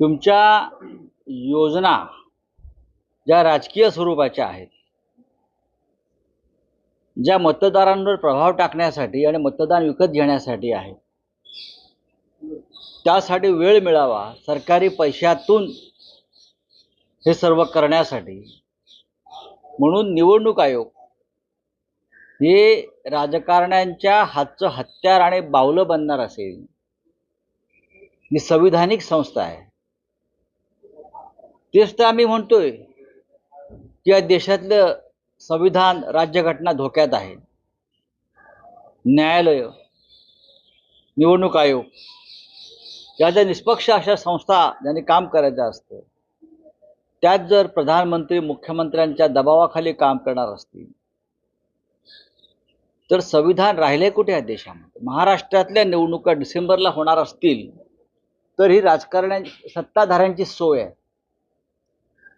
तुमच्या योजना ज्या राजकीय स्वरूपाच्या आहेत, ज्या मतदारांवर प्रभाव टाकण्यासाठी आणि मतदान विकत घेण्यासाठी आहे, त्यासाठी वेळ मिळावा सरकारी पैशातून हे सर्व करण्यासाठी म्हणून निवडणूक आयोग हे राजकारण्यांच्या हातचं हत्यार आणि बावलं बनणार असेल, ही संविधानिक संस्था आहे. तेच तर आम्ही म्हणतोय की या देशातलं संविधान, राज्यघटना धोक्यात आहे. न्यायालय, निवडणूक आयोग या ज्या निष्पक्ष अशा संस्था ज्यांनी काम करायचं असतं, त्यात जर प्रधानमंत्री मुख्यमंत्र्यांच्या दबावाखाली काम करणार असतील तर संविधान राहिले कुठे या देशामध्ये? महाराष्ट्रातल्या निवडणुका डिसेंबरला होणार असतील तर ही सत्ताधाऱ्यांची सोय आहे.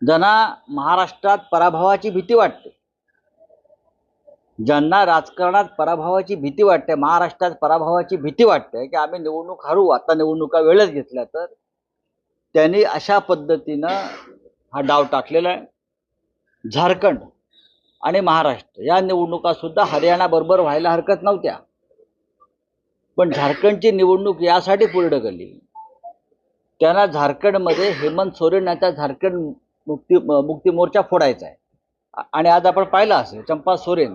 ज्यांना महाराष्ट्रात पराभवाची भीती वाटते, ज्यांना राजकारणात पराभवाची भीती वाटते, महाराष्ट्रात पराभवाची भीती वाटते की आम्ही निवडणूक हरू, आता निवडणुका वेळच घेतल्या, तर त्यांनी अशा पद्धतीनं हा डाव टाकलेला आहे. झारखंड आणि महाराष्ट्र या निवडणुका सुद्धा हरियाणाबरोबर व्हायला हरकत नव्हत्या, पण झारखंडची निवडणूक यासाठी पुढे ढकलली. त्यांना झारखंडमध्ये हेमंत सोरेन यांचा झारखंड मुक्ती मोर्चा फोडायचा आहे. आणि आज आपण पाहिलं असेल, चंपा सोरेन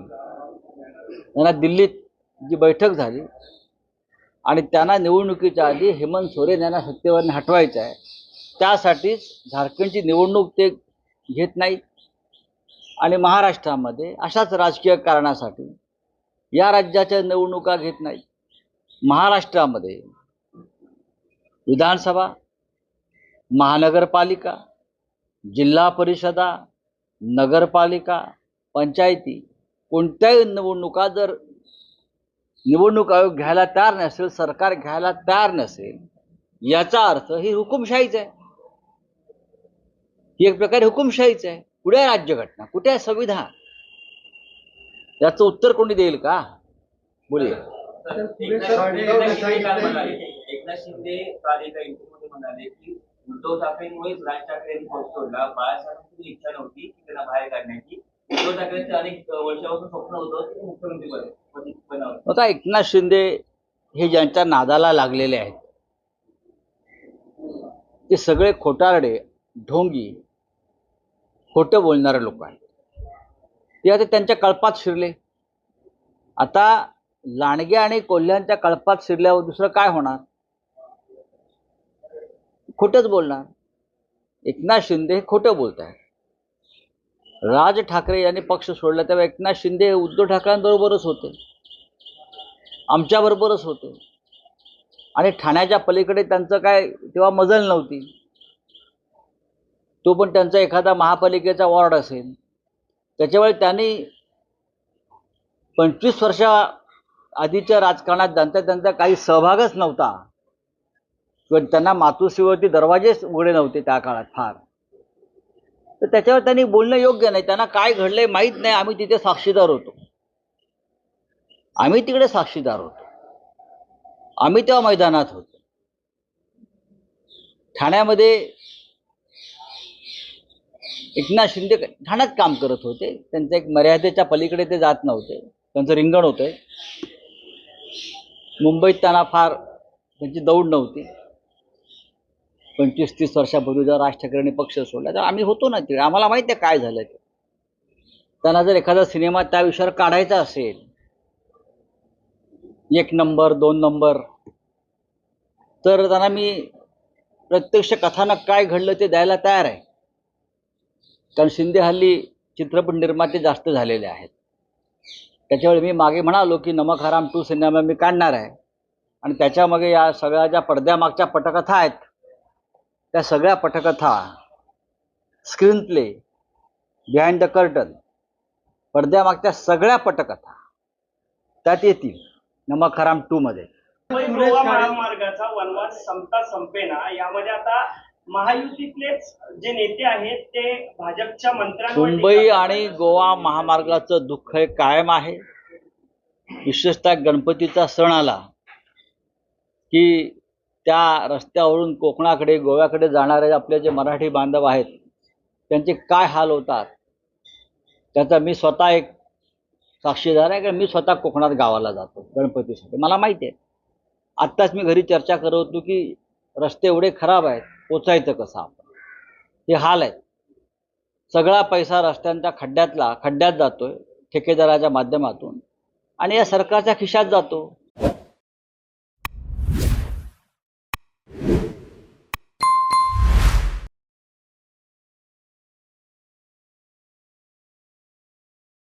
यांना दिल्लीत जी बैठक झाली आणि त्यांना निवडणुकीच्या आधी हेमंत सोरेन यांना सत्तेवरून हटवायचं आहे. त्यासाठीच झारखंडची निवडणूक ते घेत नाहीत आणि महाराष्ट्रामध्ये अशाच राजकीय कारणासाठी या राज्याच्या निवडणुका घेत नाहीत. महाराष्ट्रामध्ये विधानसभा, महानगरपालिका, जिल्हा परिषदा, नगरपालिका, पंचायती कोणत्याही निवडणुका जर निवडणूक आयोग घ्यायला तयार नसेल, सरकार घ्यायला तयार नसेल, याचा अर्थ ही हुकुमशाहीच आहे. ही एक प्रकारे हुकुमशाहीच आहे. कुठे आहे राज्यघटना, कुठे आहे संविधान? याचं उत्तर कोणी देईल का? बोलिये. एकनाथ शिंदे काल एका इंटरव्ह्यूमध्ये म्हणाले की उद्धव ठाकरेंमुळेच राज ठाकरेंनी पक्ष सोडला. बाळासाहेबांची इच्छा नव्हती की त्यांना बाहेर काढण्याची. उद्धव ठाकरेंचं अनेक वर्षापासून स्वप्न होतं की मुख्यमंत्री बनावं. आता एकनाथ शिंदे हे ज्यांच्या नादाला लागलेले आहेत ते सगळे खोटारडे, ढोंगी, खोटं बोलणारे लोक आहेत. ते आता त्यांच्या कळपात शिरले. आता लांडगे आणि कोल्ह्यांच्या कळपात शिरल्यावर दुसरं काय होणार? खोटंच बोलणार. एकनाथ शिंदे हे खोटं बोलत आहेत. राज ठाकरे यांनी पक्ष सोडला तेव्हा एकनाथ शिंदे उद्धव ठाकरेंबरोबरच होते, आमच्याबरोबरच होते. आणि ठाण्याच्या पलीकडे त्यांचं काय तेव्हा मजल नव्हती. तो पण त्यांचा एखादा महापालिकेचा वॉर्ड असेल, त्याच्यामुळे त्यांनी 25 वर्षा आधीच्या राजकारणात त्यांचा काही सहभागच नव्हता किंवा त्यांना मातोश्रीवरती दरवाजेच उघडे नव्हते त्या काळात फार. तर त्याच्यावर त्यांनी बोलणं योग्य नाही. त्यांना काय घडलंय माहीत नाही. आम्ही तिथे साक्षीदार होतो, आम्ही तिकडे साक्षीदार होतो, आम्ही तेव्हा मैदानात होतो. ठाण्यामध्ये एकनाथ शिंदे ठाण्यात काम करत होते. त्यांच्या एक मर्यादेच्या पलीकडे ते जात नव्हते. त्यांचं रिंगण होतं. मुंबईत त्यांना फार त्यांची दौड नव्हती. 25-30 वर्षापूर्वी जर राज ठाकरेंनी पक्ष सोडला तर आम्ही होतो ना तिकडे, आम्हाला माहिती आहे काय झालं ते. त्यांना जर एखादा सिनेमा त्या विषयावर काढायचा असेल, 1 नंबर 2 नंबर, तर त्यांना मी प्रत्यक्ष कथानक काय घडलं ते द्यायला तयार आहे. कारण शिंदे हल्ली चित्रपट निर्माते जास्त झालेले आहेत. त्याच्यावेळी मी मागे म्हणालो की नमक हराम 2 सिनेमा मी काढणार आहे आणि त्याच्यामागे या सगळ्या ज्या पडद्यामागच्या पटकथा आहेत, त्या सगळ्या पटकथा, screen play, behind the curtain, पडद्यामागच्या सगळ्या पटकथा त्यात येतील नमक हराम 2 मध्ये. गोवा महामार्गाचा वनवास संपता संपेना, यामध्ये आता महायुतीतलेच जे नेते आहेत ते भाजपच्या मंत्र्यांवर मुंबई आणि गोवा महामार्गाचं दुःख हे कायम आहे. विशेषतः गणपतीचा सण आला की त्या रस्त्यावरून कोकणाकडे गोव्याकडे जाणारे आपले जे मराठी बांधव आहेत त्यांचे काय हाल होतात त्याचा मी स्वतः एक साक्षीदार आहे. की मी स्वतः कोकणात गावाला जातो गणपतीसाठी, मला माहिती आहे. आत्ताच मी घरी चर्चा करत होतो की रस्ते एवढे खराब आहेत, पोचायचं कसं आपण, हे हाल आहेत. सगळा पैसा रस्त्यांच्या खड्ड्यात जातोय ठेकेदाराच्या माध्यमातून आणि या सरकारच्या खिशात जातो.